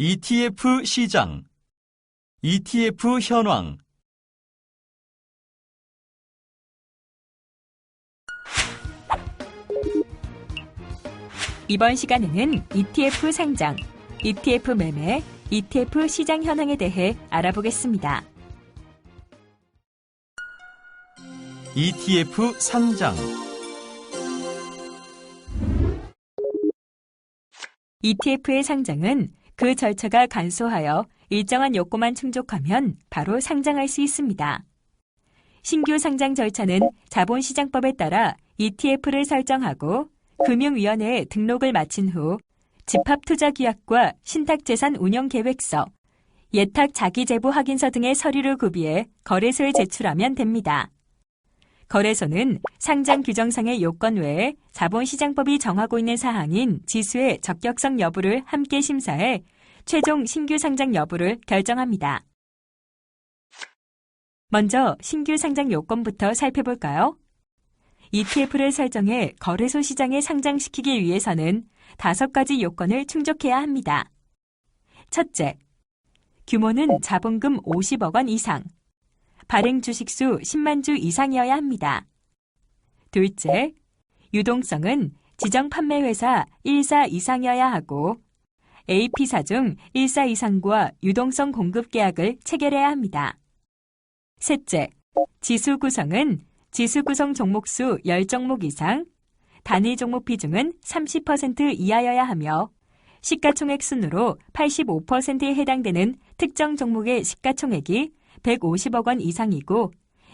ETF 시장, ETF 현황. 이번 시간에는 ETF 상장, ETF 매매, ETF 시장 현황에 대해 알아보겠습니다. ETF 상장. ETF의 상장은 그 절차가 간소하여 일정한 요건만 충족하면 바로 상장할 수 있습니다. 신규 상장 절차는 자본시장법에 따라 ETF를 설정하고 금융위원회에 등록을 마친 후 집합투자규약과 신탁재산운용계획서, 예탁자기재부 확인서 등의 서류를 구비해 거래소에 제출하면 됩니다. 거래소는 상장 규정상의 요건 외에 자본시장법이 정하고 있는 사항인 지수의 적격성 여부를 함께 심사해 최종 신규 상장 여부를 결정합니다. 먼저 신규 상장 요건부터 살펴볼까요? ETF를 설정해 거래소 시장에 상장시키기 위해서는 5가지 요건을 충족해야 합니다. 첫째, 규모는 자본금 50억 원 이상, 발행 주식수 10만 주 이상이어야 합니다. 둘째, 유동성은 지정 판매회사 1사 이상이어야 하고 AP사 중 1사 이상과 유동성 공급 계약을 체결해야 합니다. 셋째, 지수 구성은 지수 구성 종목수 10종목 이상, 단위 종목 비중은 30% 이하여야 하며 시가총액 순으로 85%에 해당되는 특정 종목의 시가총액이 150억 원 이상이고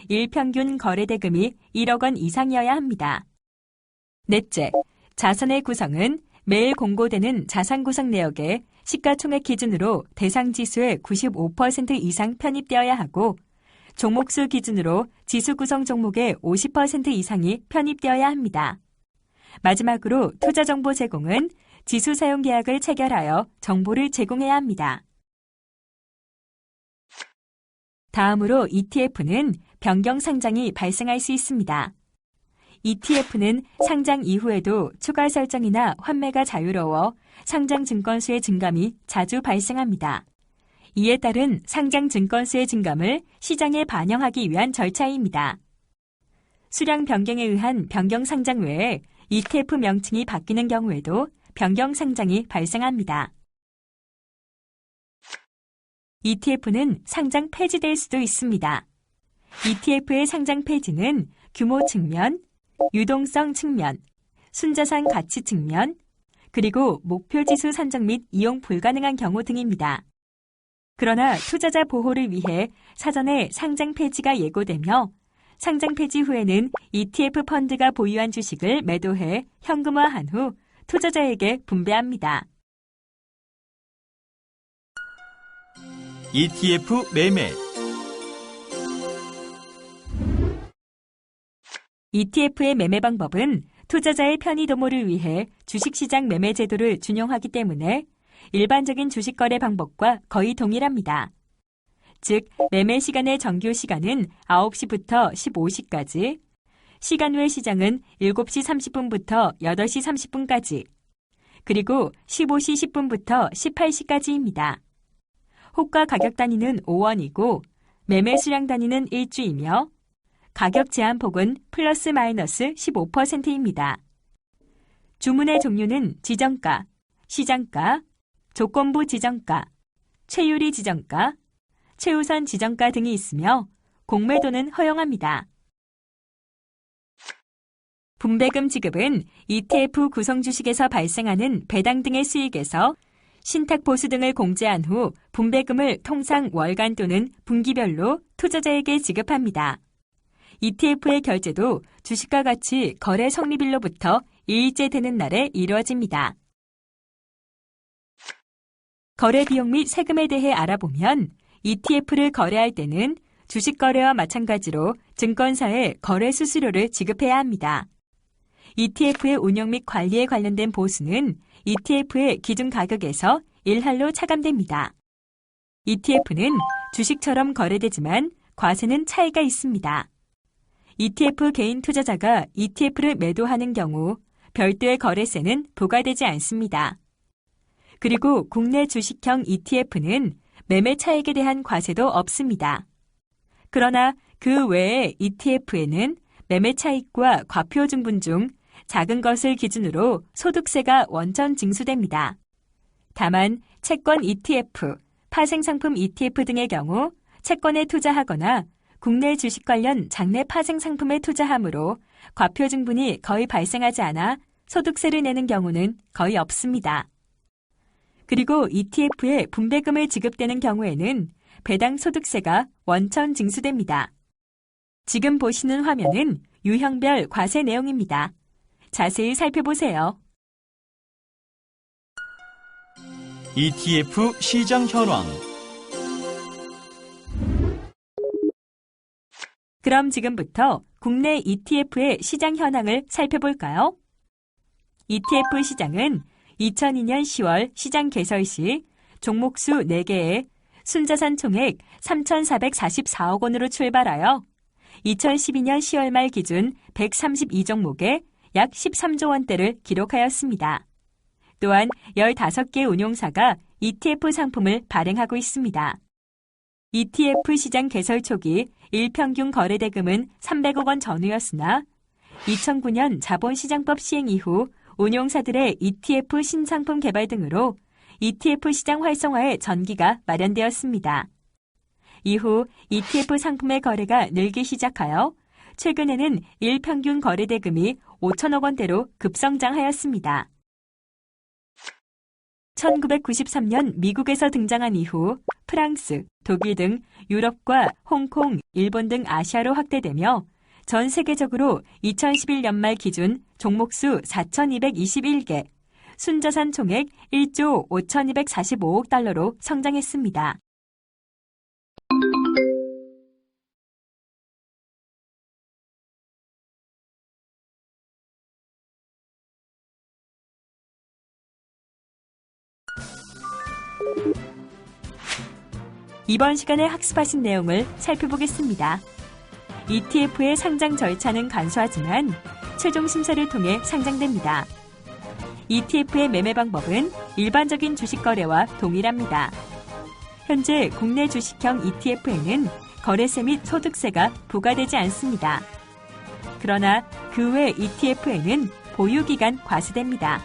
일평균 거래대금이 1억 원 이상이어야 합니다. 넷째, 자산의 구성은 매일 공고되는 자산 구성 내역에 시가총액 기준으로 대상 지수의 95% 이상 편입되어야 하고 종목수 기준으로 지수 구성 종목의 50% 이상이 편입되어야 합니다. 마지막으로 투자 정보 제공은 지수 사용 계약을 체결하여 정보를 제공해야 합니다. 다음으로 ETF는 변경 상장이 발생할 수 있습니다. ETF는 상장 이후에도 추가 설정이나 환매가 자유로워 상장 증권수의 증감이 자주 발생합니다. 이에 따른 상장 증권수의 증감을 시장에 반영하기 위한 절차입니다. 수량 변경에 의한 변경 상장 외에 ETF 명칭이 바뀌는 경우에도 변경 상장이 발생합니다. ETF는 상장 폐지될 수도 있습니다. ETF의 상장 폐지는 규모 측면, 유동성 측면, 순자산 가치 측면, 그리고 목표지수 산정 및 이용 불가능한 경우 등입니다. 그러나 투자자 보호를 위해 사전에 상장 폐지가 예고되며 상장 폐지 후에는 ETF 펀드가 보유한 주식을 매도해 현금화한 후 투자자에게 분배합니다. ETF 매매. ETF의 매매 방법은 투자자의 편의 도모를 위해 주식시장 매매 제도를 준용하기 때문에 일반적인 주식 거래 방법과 거의 동일합니다. 즉, 매매 시간의 정규 시간은 9시부터 15시까지, 시간 외 시장은 7시 30분부터 8시 30분까지, 그리고 15시 10분부터 18시까지입니다. 호가 가격 단위는 5원이고 매매 수량 단위는 1주이며 가격 제한폭은 플러스 마이너스 15%입니다. 주문의 종류는 지정가, 시장가, 조건부 지정가, 최유리 지정가, 최우선 지정가 등이 있으며 공매도는 허용합니다. 분배금 지급은 ETF 구성 주식에서 발생하는 배당 등의 수익에서 신탁 보수 등을 공제한 후 분배금을 통상 월간 또는 분기별로 투자자에게 지급합니다. ETF의 결제도 주식과 같이 거래 성립일로부터 2일째 되는 날에 이루어집니다. 거래 비용 및 세금에 대해 알아보면 ETF를 거래할 때는 주식 거래와 마찬가지로 증권사에 거래 수수료를 지급해야 합니다. ETF의 운영 및 관리에 관련된 보수는 ETF의 기준 가격에서 일할로 차감됩니다. ETF는 주식처럼 거래되지만 과세는 차이가 있습니다. ETF 개인 투자자가 ETF를 매도하는 경우 별도의 거래세는 부과되지 않습니다. 그리고 국내 주식형 ETF는 매매 차익에 대한 과세도 없습니다. 그러나 그 외의 ETF에는 매매 차익과 과표 증분 중 작은 것을 기준으로 소득세가 원천 징수됩니다. 다만 채권 ETF, 파생상품 ETF 등의 경우 채권에 투자하거나 국내 주식 관련 장내 파생상품에 투자하므로 과표 증분이 거의 발생하지 않아 소득세를 내는 경우는 거의 없습니다. 그리고 ETF에 분배금을 지급되는 경우에는 배당 소득세가 원천 징수됩니다. 지금 보시는 화면은 유형별 과세 내용입니다. 자세히 살펴보세요. ETF 시장 현황. 그럼 지금부터 국내 ETF의 시장 현황을 살펴볼까요? ETF 시장은 2002년 10월 시장 개설 시 종목수 4개에 순자산 총액 3,444억 원으로 출발하여 2012년 10월 말 기준 132종목에 약 13조 원대를 기록하였습니다. 또한 15개 운용사가 ETF 상품을 발행하고 있습니다. ETF 시장 개설 초기 일평균 거래대금은 300억 원 전후였으나 2009년 자본시장법 시행 이후 운용사들의 ETF 신상품 개발 등으로 ETF 시장 활성화의 전기가 마련되었습니다. 이후 ETF 상품의 거래가 늘기 시작하여 최근에는 일평균 거래대금이 5천억 원대로 급성장하였습니다. 1993년 미국에서 등장한 이후 프랑스, 독일 등 유럽과 홍콩, 일본 등 아시아로 확대되며 전 세계적으로 2011년 말 기준 종목수 4,221개, 순자산 총액 1조 5,245억 달러로 성장했습니다. 이번 시간에 학습하신 내용을 살펴보겠습니다. ETF의 상장 절차는 간소하지만 최종 심사를 통해 상장됩니다. ETF의 매매 방법은 일반적인 주식 거래와 동일합니다. 현재 국내 주식형 ETF에는 거래세 및 소득세가 부과되지 않습니다. 그러나 그 외 ETF에는 보유기간 과세됩니다.